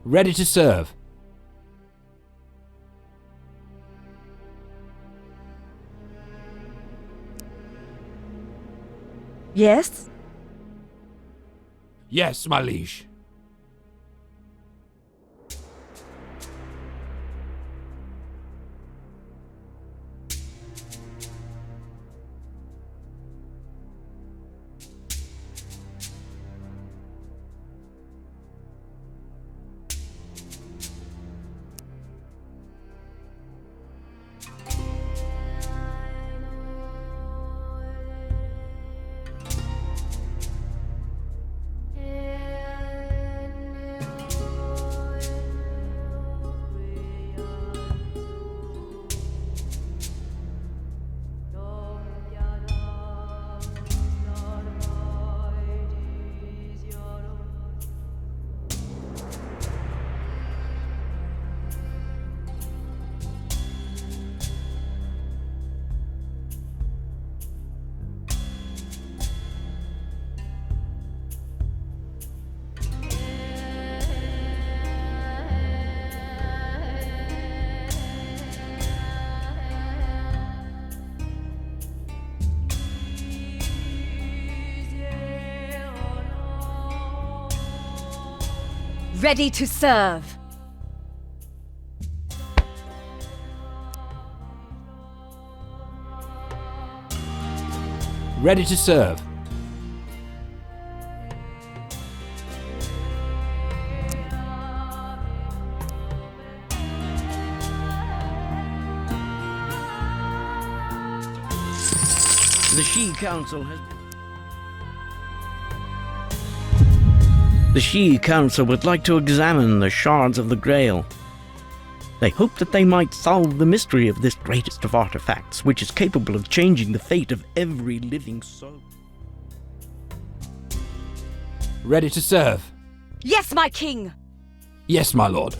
Ready to serve. Yes? Yes, my liege. Ready to serve. Ready to serve. The She Council has... The She Council would like to examine the shards of the Grail. They hope that they might solve the mystery of this greatest of artifacts, which is capable of changing the fate of every living soul. Ready to serve. Yes, my king! Yes, my lord.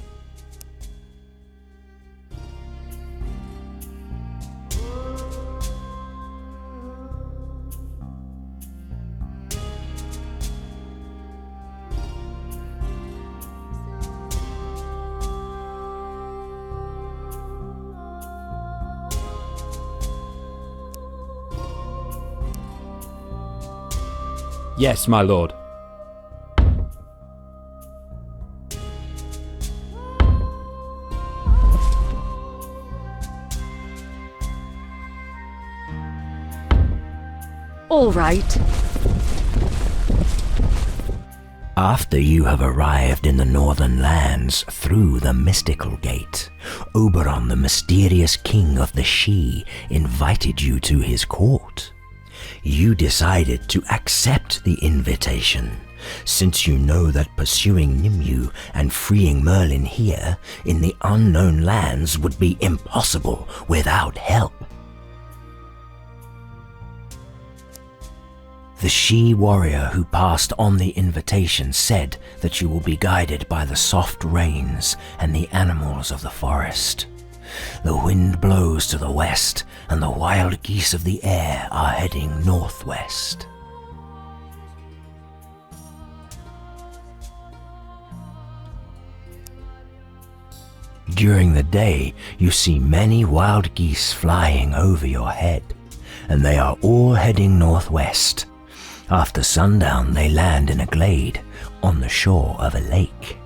Yes, my lord. All right. After you have arrived in the northern lands through the mystical gate, Oberon, the mysterious king of the She, invited you to his court. You decided to accept the invitation, since you know that pursuing Nimue and freeing Merlin here in the unknown lands would be impossible without help. The She warrior who passed on the invitation said that you will be guided by the soft rains and the animals of the forest. The wind blows to the west, and the wild geese of the air are heading northwest. During the day, you see many wild geese flying over your head, and they are all heading northwest. After sundown, they land in a glade on the shore of a lake.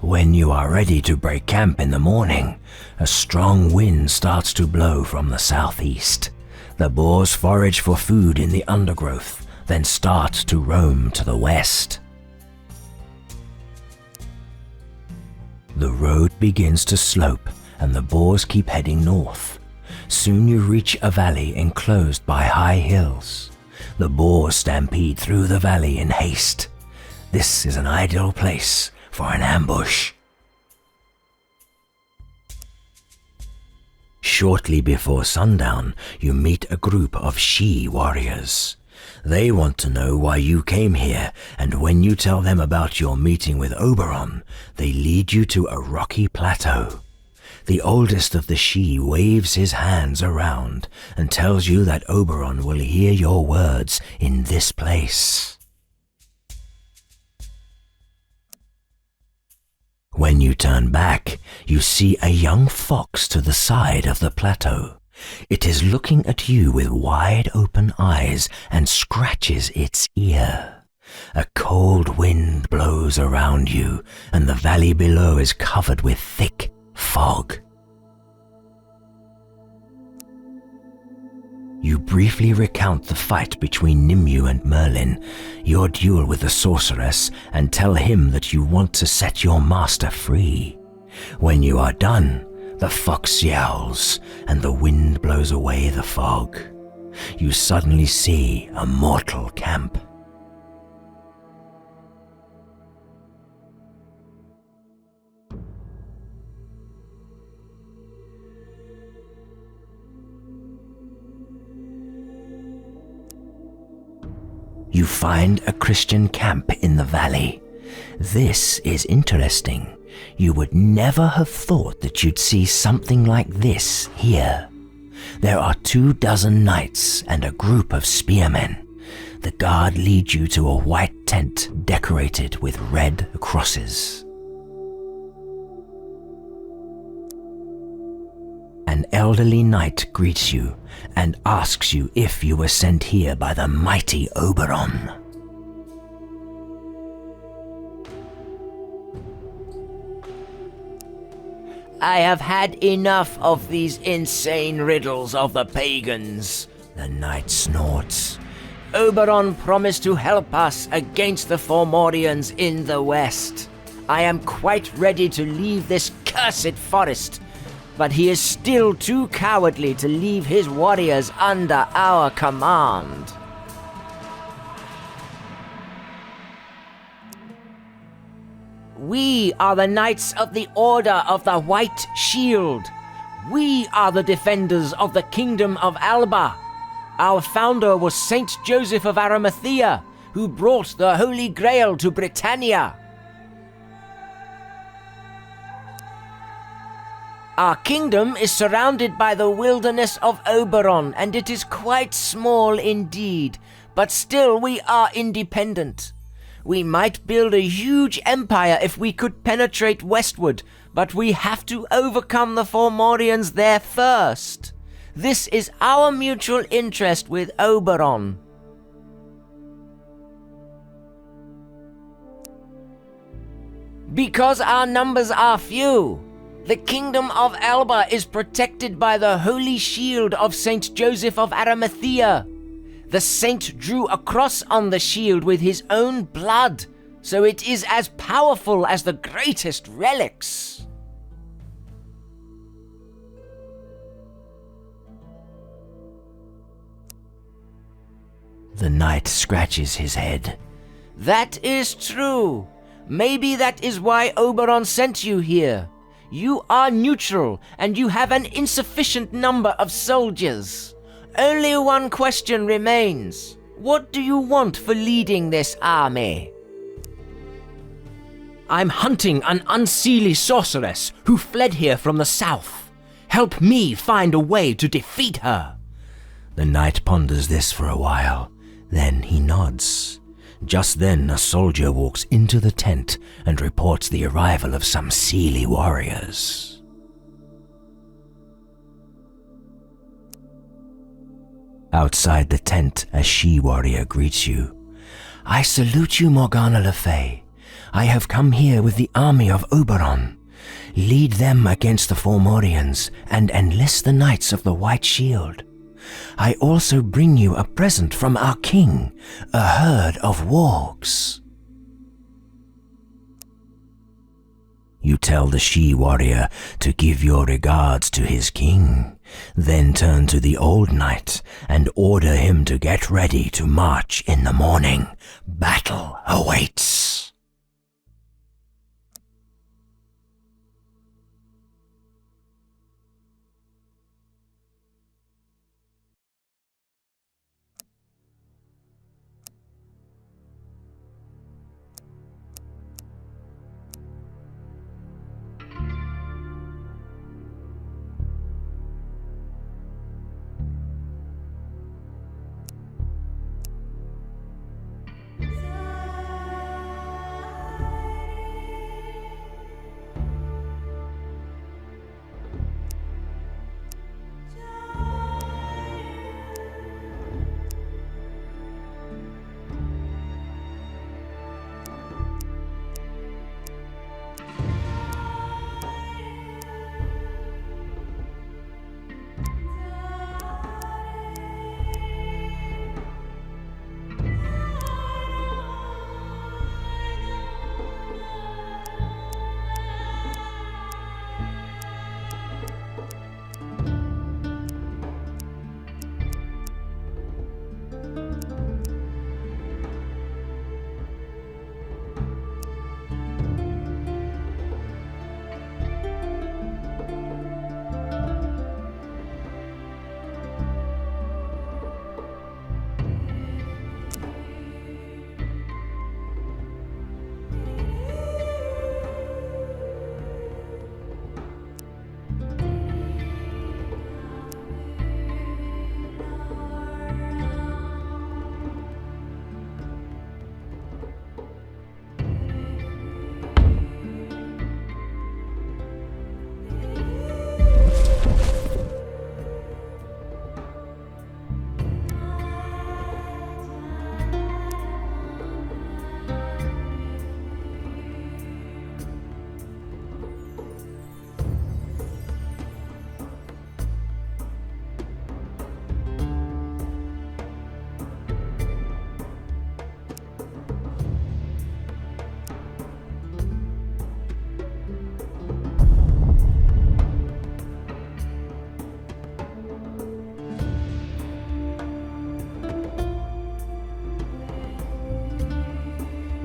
When you are ready to break camp in the morning, a strong wind starts to blow from the southeast. The boars forage for food in the undergrowth, then start to roam to the west. The road begins to slope, and the boars keep heading north. Soon you reach a valley enclosed by high hills. The boars stampede through the valley in haste. This is an ideal place for an ambush. Shortly before sundown, you meet a group of she warriors. They want to know why you came here, and when you tell them about your meeting with Oberon, they lead you to a rocky plateau. The oldest of the she waves his hands around and tells you that Oberon will hear your words in this place. When you turn back, you see a young fox to the side of the plateau. It is looking at you with wide open eyes and scratches its ear. A cold wind blows around you, and the valley below is covered with thick fog. You briefly recount the fight between Nimue and Merlin, your duel with the sorceress, and tell him that you want to set your master free. When you are done, the fox yowls, and the wind blows away the fog. You suddenly see a mortal camp. You find a Christian camp in the valley. This is interesting. You would never have thought that you'd see something like this here. There are 24 knights and a group of spearmen. The guard leads you to a white tent decorated with red crosses. An elderly knight greets you and asks you if you were sent here by the mighty Oberon. I have had enough of these insane riddles of the pagans, The knight snorts. Oberon promised to help us against the Fomorians in the west. I am quite ready to leave this cursed forest, but he is still too cowardly to leave his warriors under our command. We are the Knights of the Order of the White Shield. We are the defenders of the Kingdom of Alba. Our founder was Saint Joseph of Arimathea, who brought the Holy Grail to Britannia. Our kingdom is surrounded by the wilderness of Oberon, and it is quite small indeed, but still we are independent. We might build a huge empire if we could penetrate westward, but we have to overcome the Fomorians there first. This is our mutual interest with Oberon. Because our numbers are few, the Kingdom of Alba is protected by the Holy Shield of Saint Joseph of Arimathea. The saint drew a cross on the shield with his own blood, so it is as powerful as the greatest relics. The knight scratches his head. That is true. Maybe that is why Oberon sent you here. You are neutral, and you have an insufficient number of soldiers. Only one question remains. What do you want for leading this army? I'm hunting an unseelie sorceress who fled here from the south. Help me find a way to defeat her. The knight ponders this for a while. Then he nods. Just then a soldier walks into the tent and reports the arrival of some Seelie warriors. Outside the tent, a she-warrior greets you. I salute you, Morgana Le Fay. I have come here with the army of Oberon. Lead them against the Fomorians and enlist the Knights of the White Shield. I also bring you a present from our king, a herd of wargs. You tell the she-warrior to give your regards to his king. Then turn to the old knight and order him to get ready to march in the morning. Battle awaits.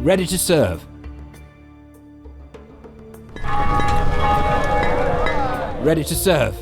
Ready to serve. Ready to serve.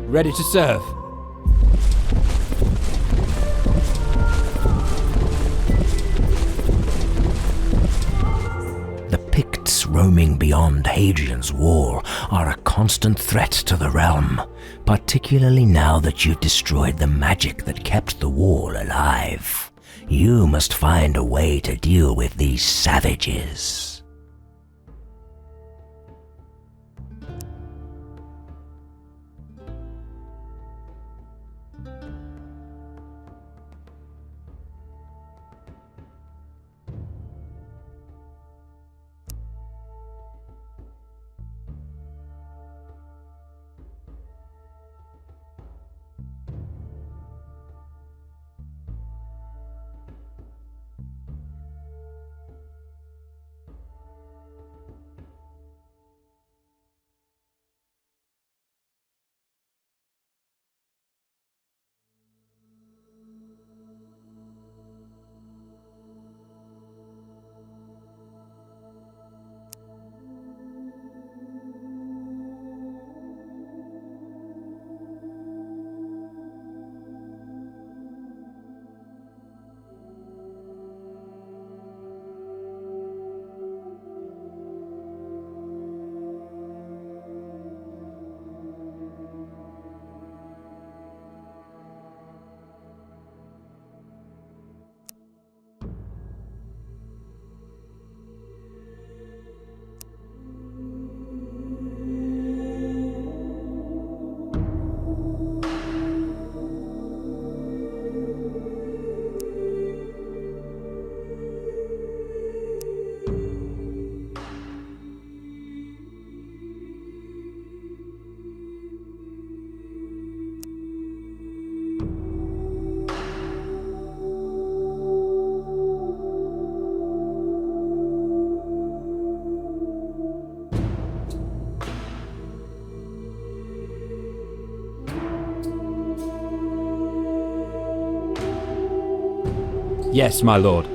Ready to serve. The Picts roaming beyond Hadrian's Wall are a constant threat to the realm, particularly now that you've destroyed the magic that kept the wall alive. You must find a way to deal with these savages. Yes, my lord.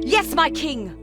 Yes, my king!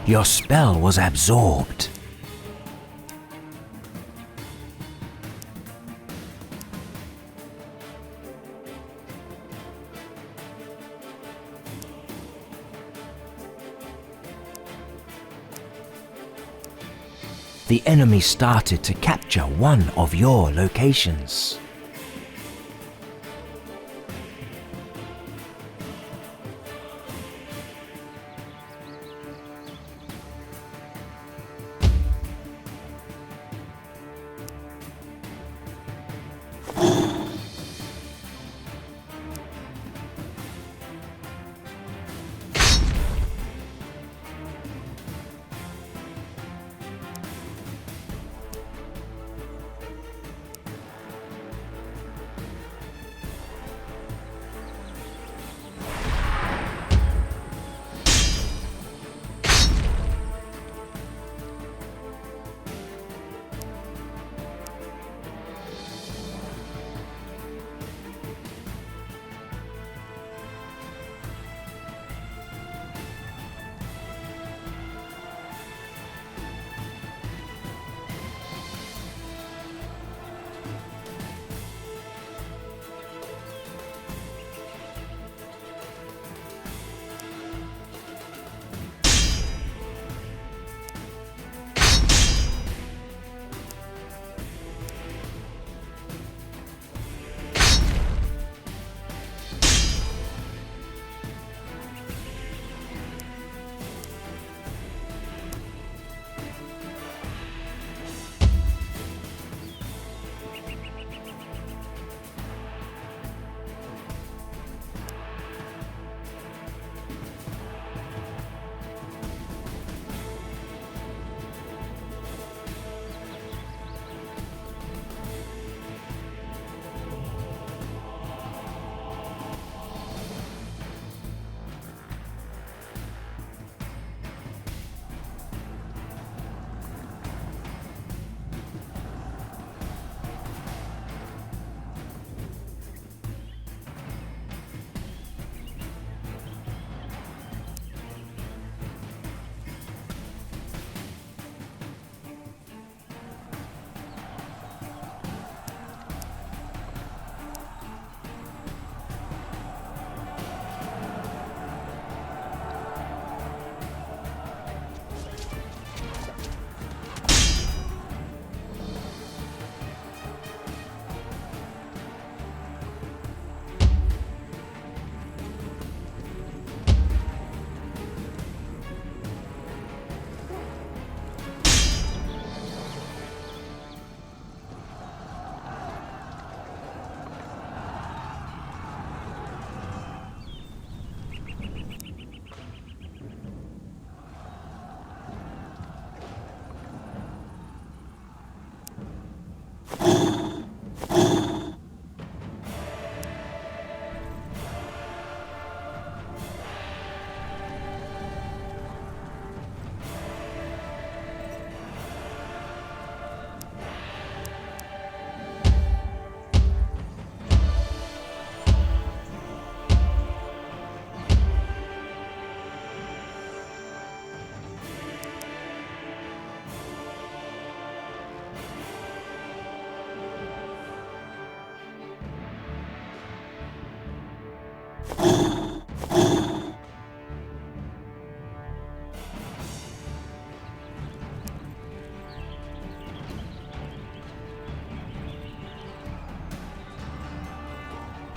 Your spell was absorbed. The enemy started to capture one of your locations.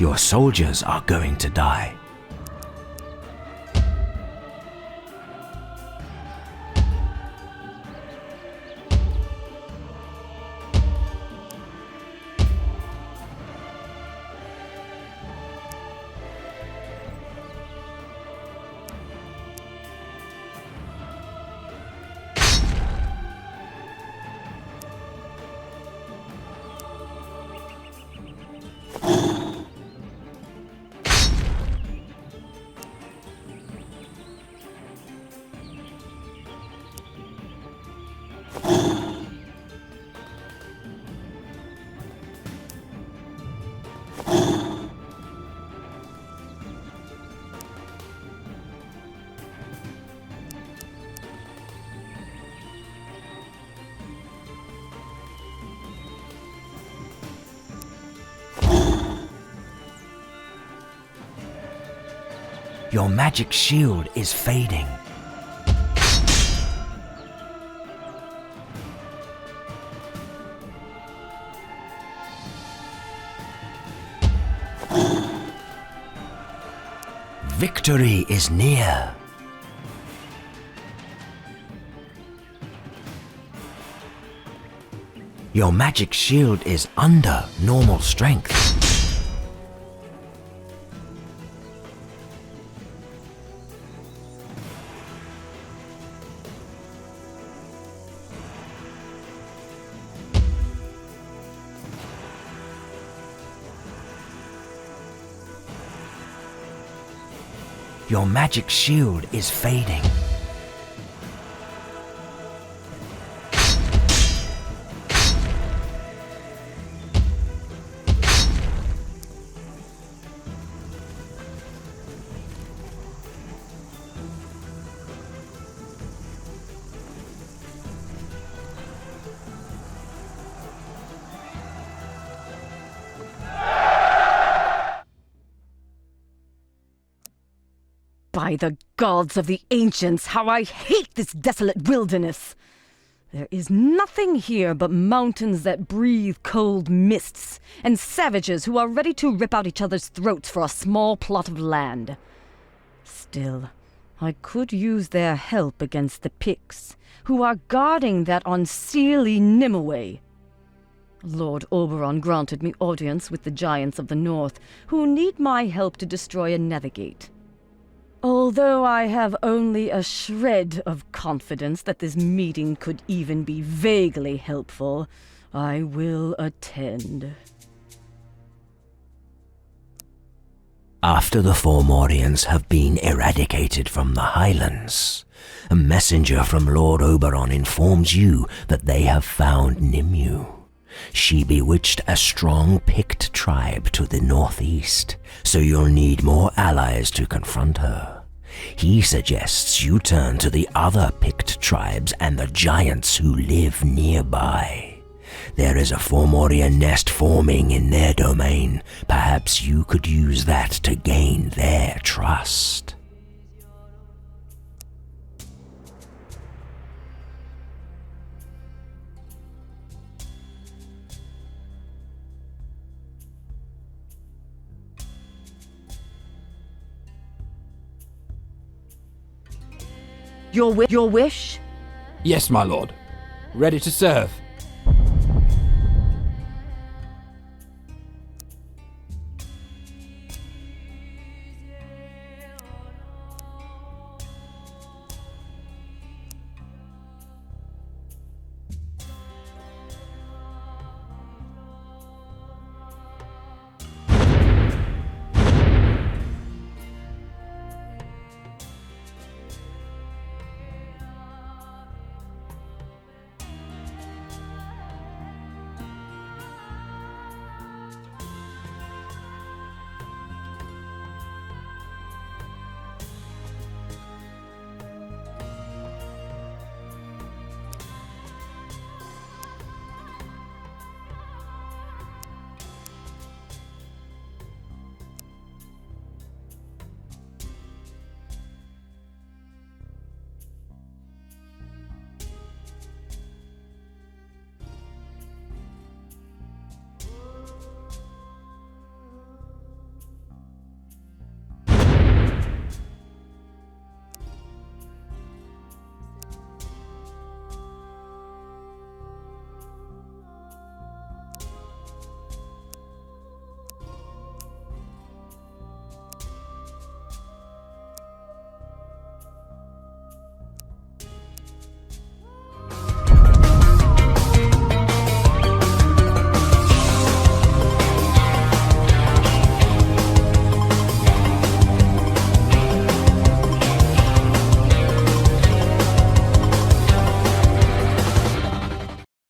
Your soldiers are going to die. Your magic shield is fading. Victory is near. Your magic shield is under normal strength. Your magic shield is fading. By the gods of the ancients, how I hate this desolate wilderness! There is nothing here but mountains that breathe cold mists, and savages who are ready to rip out each other's throats for a small plot of land. Still, I could use their help against the Picts, who are guarding that unseelie Nimue. Lord Oberon granted me audience with the giants of the north, who need my help to destroy a nethergate. Although I have only a shred of confidence that this meeting could even be vaguely helpful, I will attend. After the Fomorians have been eradicated from the Highlands, a messenger from Lord Oberon informs you that they have found Nimue. She bewitched a strong Pict tribe to the northeast, so you'll need more allies to confront her. He suggests you turn to the other Pict tribes and the giants who live nearby. There is a Fomorian nest forming in their domain. Perhaps you could use that to gain their trust. Your wish? Yes, my lord. Ready to serve.